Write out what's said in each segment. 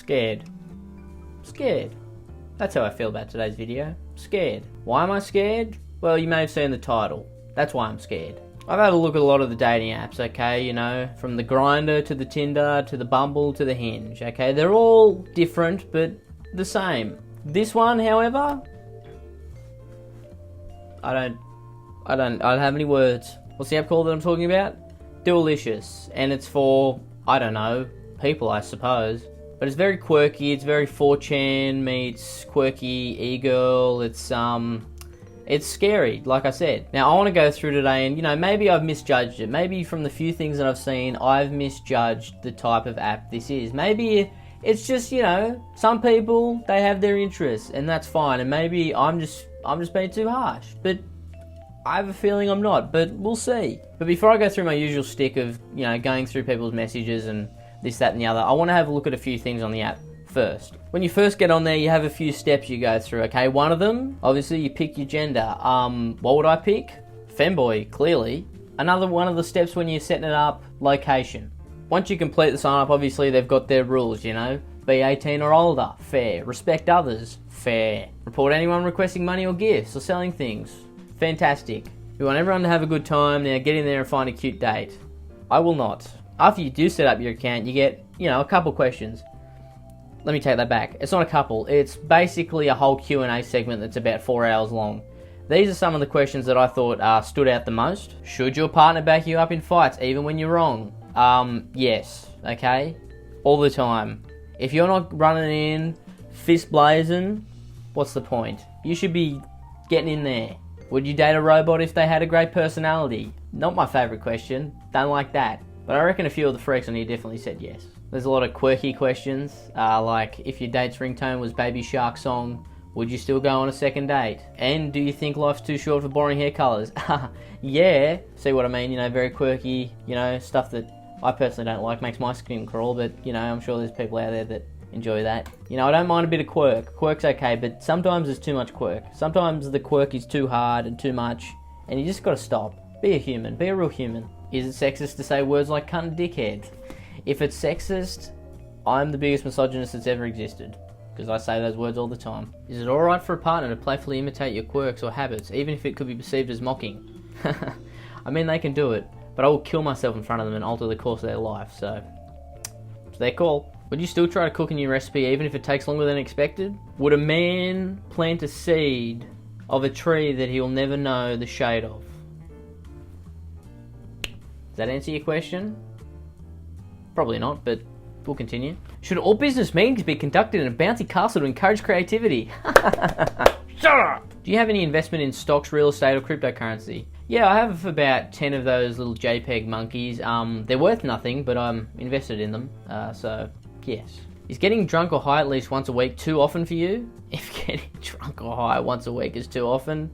Scared. Scared. That's how I feel about today's video. Scared. Why am I scared? Well, you may have seen the title. That's why I'm scared. I've had a look at a lot of the dating apps, okay, you know, from the Grindr to the Tinder to the Bumble to the Hinge, okay? They're all different, but the same. This one, however, I don't have any words. What's the app called that I'm talking about? Duolicious. And it's for, I don't know, people, I suppose. But it's very quirky, it's very 4chan meets quirky egirl, it's scary, like I said. Now, I want to go through today and, you know, maybe I've misjudged it. Maybe from the few things that I've seen, I've misjudged the type of app this is. Maybe it's just, you know, some people, they have their interests, and that's fine. And maybe I'm just being too harsh. But I have a feeling I'm not, but we'll see. But before I go through my usual stick of, you know, going through people's messages and this, that, and the other, I want to have a look at a few things on the app. First, when you first get on there, you have a few steps you go through, okay? One of them, obviously, you pick your gender. What would I pick? Femboy, clearly. Another one of the steps when you're setting it up, location. Once you complete the sign up, obviously, they've got their rules, you know? Be 18 or older, fair. Respect others, fair. Report anyone requesting money or gifts or selling things, fantastic. We want everyone to have a good time. Now get in there and find a cute date. I will not. After you do set up your account, you get, you know, a couple questions. Let me take that back. It's not a couple. It's basically a whole Q&A segment that's about 4 hours long. These are some of the questions that I thought stood out the most. Should your partner back you up in fights, even when you're wrong? Yes. Okay? All the time. If you're not running in, fist blazing, what's the point? You should be getting in there. Would you date a robot if they had a great personality? Not my favourite question. Don't like that. But I reckon a few of the freaks on here definitely said yes. There's a lot of quirky questions, like if your date's ringtone was Baby Shark song, would you still go on a second date? And do you think life's too short for boring hair colours? Yeah, see what I mean, you know, very quirky, you know, stuff that I personally don't like, makes my skin crawl, but, you know, I'm sure there's people out there that enjoy that. You know, I don't mind a bit of quirk. Quirk's okay, but sometimes there's too much quirk. Sometimes the quirk is too hard and too much, and you just gotta stop. Be a human, be a real human. Is it sexist to say words like cunt and dickhead? If it's sexist, I'm the biggest misogynist that's ever existed, because I say those words all the time. Is it alright for a partner to playfully imitate your quirks or habits, even if it could be perceived as mocking? I mean, they can do it, but I will kill myself in front of them and alter the course of their life, so it's their call. Would you still try to cook a new recipe even if it takes longer than expected? Would a man plant a seed of a tree that he'll never know the shade of? Does that answer your question? Probably not, but we'll continue. Should all business meetings be conducted in a bouncy castle to encourage creativity? Shut up! Do you have any investment in stocks, real estate, or cryptocurrency? Yeah, I have about 10 of those little JPEG monkeys. They're worth nothing, but I'm invested in them, so yes. Is getting drunk or high at least once a week too often for you? If getting drunk or high once a week is too often,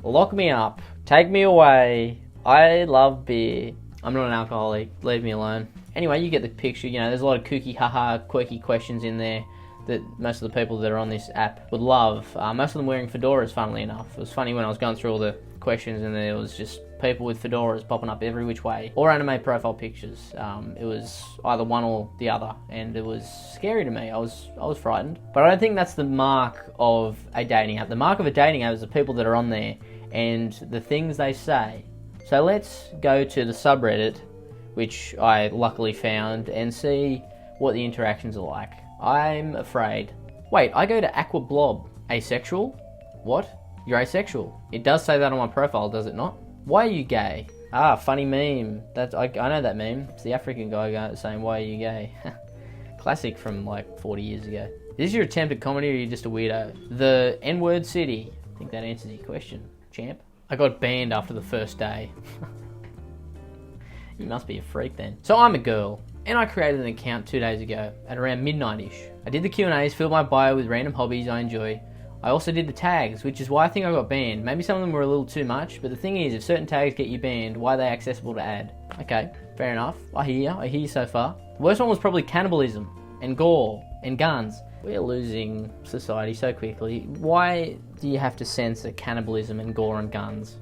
lock me up. Take me away. I love beer. I'm not an alcoholic. Leave me alone. Anyway, you get the picture. You know, there's a lot of kooky, haha, quirky questions in there that most of the people that are on this app would love. Most of them wearing fedoras, funnily enough. It was funny when I was going through all the questions and there was just people with fedoras popping up every which way. Or anime profile pictures. It was either one or the other, and it was scary to me. I was frightened. But I don't think that's the mark of a dating app. The mark of a dating app is the people that are on there and the things they say. So let's go to the subreddit, which I luckily found, and see what the interactions are like. I'm afraid. Wait, I go to Aqua Blob. Asexual? What? You're asexual. It does say that on my profile, does it not? Why are you gay? Ah, funny meme. I know that meme. It's the African guy saying, why are you gay? Classic from like 40 years ago. Is this your attempt at comedy or are you just a weirdo? The N-word city. I think that answers your question, champ. I got banned after the first day. You must be a freak then. So I'm a girl, and I created an account 2 days ago, at around midnight-ish. I did the Q&As, filled my bio with random hobbies I enjoy. I also did the tags, which is why I think I got banned. Maybe some of them were a little too much, but the thing is, if certain tags get you banned, why are they accessible to add? Okay, fair enough. I hear you so far. The worst one was probably cannibalism, and gore, and guns. We're losing society so quickly. Why do you have to censor cannibalism and gore and guns?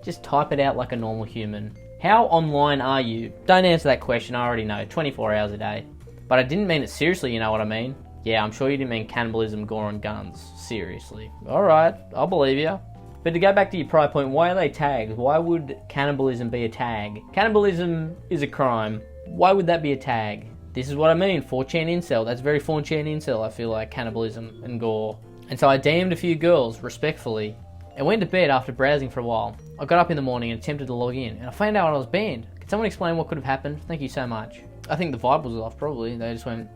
Just type it out like a normal human. How online are you? Don't answer that question, I already know. 24 hours a day. But I didn't mean it seriously, you know what I mean? Yeah, I'm sure you didn't mean cannibalism, gore, and guns. Seriously. Alright, I'll believe you. But to go back to your prior point, why are they tagged? Why would cannibalism be a tag? Cannibalism is a crime. Why would that be a tag? This is what I mean, 4chan incel. That's very 4chan incel, I feel like, cannibalism and gore. And so I DM'd a few girls, respectfully, and went to bed after browsing for a while. I got up in the morning and attempted to log in, and I found out I was banned. Can someone explain what could have happened? Thank you so much. I think the vibe was off, probably. They just went,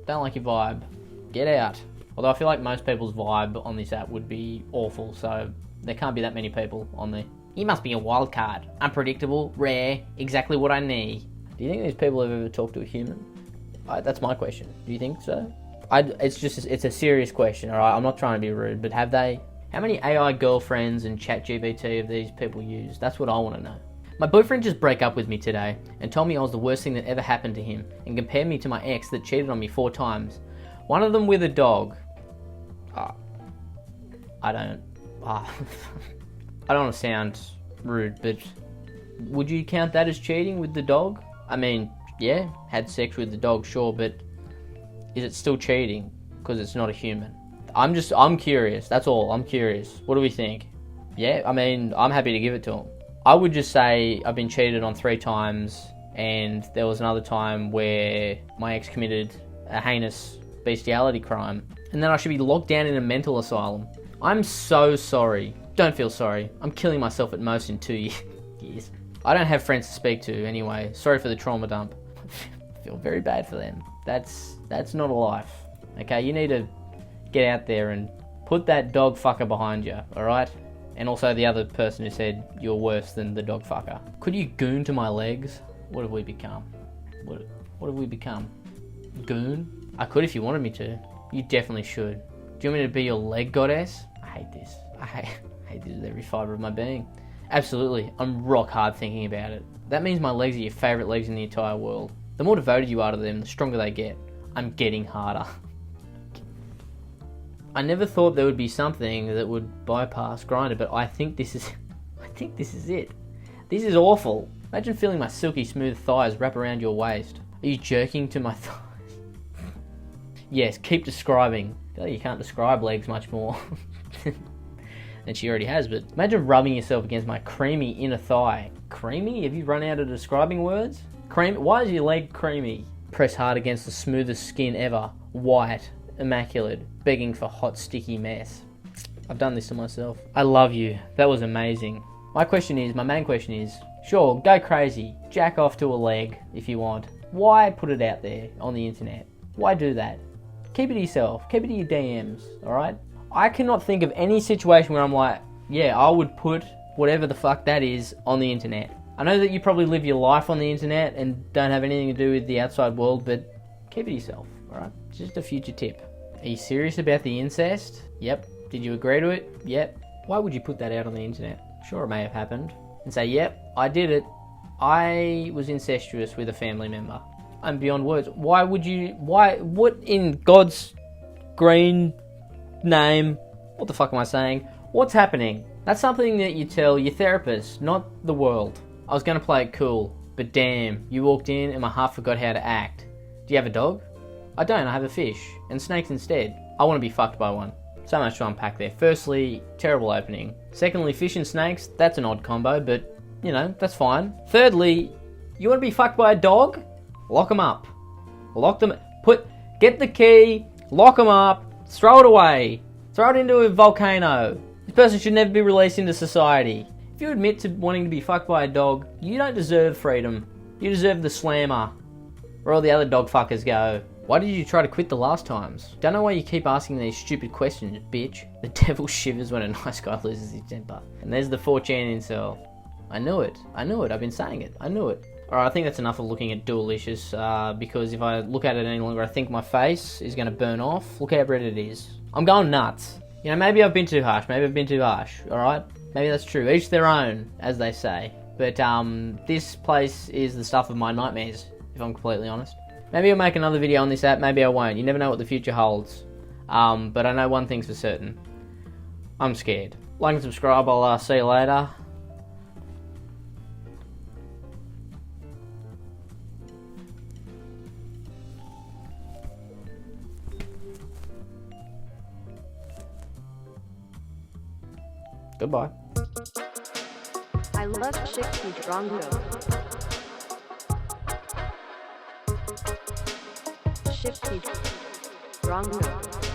don't like your vibe. Get out. Although I feel like most people's vibe on this app would be awful, so there can't be that many people on there. You must be a wild card. Unpredictable, rare, exactly what I need. Do you think these people have ever talked to a human? That's my question. Do you think so? It's a serious question, alright? I'm not trying to be rude, but have they? How many AI girlfriends and ChatGPT have these people used? That's what I want to know. My boyfriend just broke up with me today and told me I was the worst thing that ever happened to him and compared me to my ex that cheated on me 4 times. One of them with a dog. I don't want to sound rude, but would you count that as cheating with the dog? I mean, yeah, had sex with the dog, sure, but is it still cheating? Because it's not a human. I'm curious, that's all, I'm curious. What do we think? Yeah, I mean, I'm happy to give it to him. I would just say I've been cheated on 3 times, and there was another time where my ex committed a heinous bestiality crime, and then I should be locked down in a mental asylum. I'm so sorry. Don't feel sorry. I'm killing myself at most in 2 years. I don't have friends to speak to anyway. Sorry for the trauma dump. I feel very bad for them. That's not a life. Okay, you need to get out there and put that dog fucker behind you, alright? And also the other person who said you're worse than the dog fucker. Could you goon to my legs? What have we become? What have we become? Goon? I could if you wanted me to. You definitely should. Do you want me to be your leg goddess? I hate this. I hate this with every fibre of my being. Absolutely. I'm rock hard thinking about it. That means my legs are your favourite legs in the entire world. The more devoted you are to them, the stronger they get. I'm getting harder. I never thought there would be something that would bypass Grindr, but I think this is it. This is awful. Imagine feeling my silky smooth thighs wrap around your waist. Are you jerking to my thighs? Yes, keep describing. I feel like you can't describe legs much more than she already has, but imagine rubbing yourself against my creamy inner thigh. Creamy? Have you run out of describing words? Cream? Why is your leg creamy? Press hard against the smoothest skin ever. White. Immaculate, begging for hot sticky mess. I've done this to myself. I love you. That was amazing. My main question is, sure, go crazy. Jack off to a leg if you want. Why put it out there on the internet? Why do that? Keep it to yourself. Keep it to your DMs, alright? I cannot think of any situation where I'm like, yeah, I would put whatever the fuck that is on the internet. I know that you probably live your life on the internet and don't have anything to do with the outside world, but keep it to yourself. Alright, just a future tip. Are you serious about the incest? Yep. Did you agree to it? Yep. Why would you put that out on the internet? Sure, it may have happened. And say, yep, I did it. I was incestuous with a family member. I'm beyond words. What in God's green name? What the fuck am I saying? What's happening? That's something that you tell your therapist, not the world. I was gonna play it cool, but damn, you walked in and my heart forgot how to act. Do you have a dog? I don't, I have a fish, and snakes instead. I want to be fucked by one. So much to unpack there. Firstly, terrible opening. Secondly, fish and snakes, that's an odd combo, but, you know, that's fine. Thirdly, you want to be fucked by a dog? Lock them up. Get the key, lock them up, throw it away. Throw it into a volcano. This person should never be released into society. If you admit to wanting to be fucked by a dog, you don't deserve freedom. You deserve the slammer. Where all the other dog fuckers go. Why did you try to quit the last times? Don't know why you keep asking these stupid questions, bitch. The devil shivers when a nice guy loses his temper. And there's the 4chan incel. I knew it. I've been saying it. I knew it. Alright, I think that's enough of looking at Duolicious, because if I look at it any longer, I think my face is going to burn off. Look how red it is. I'm going nuts. You know, maybe I've been too harsh. Alright? Maybe that's true. Each their own, as they say. But, this place is the stuff of my nightmares, if I'm completely honest. Maybe I'll make another video on this app, maybe I won't. You never know what the future holds. But I know one thing's for certain. I'm scared. Like and subscribe, I'll see you later. Goodbye. I love Shifty Drongo. Shifty Drongo.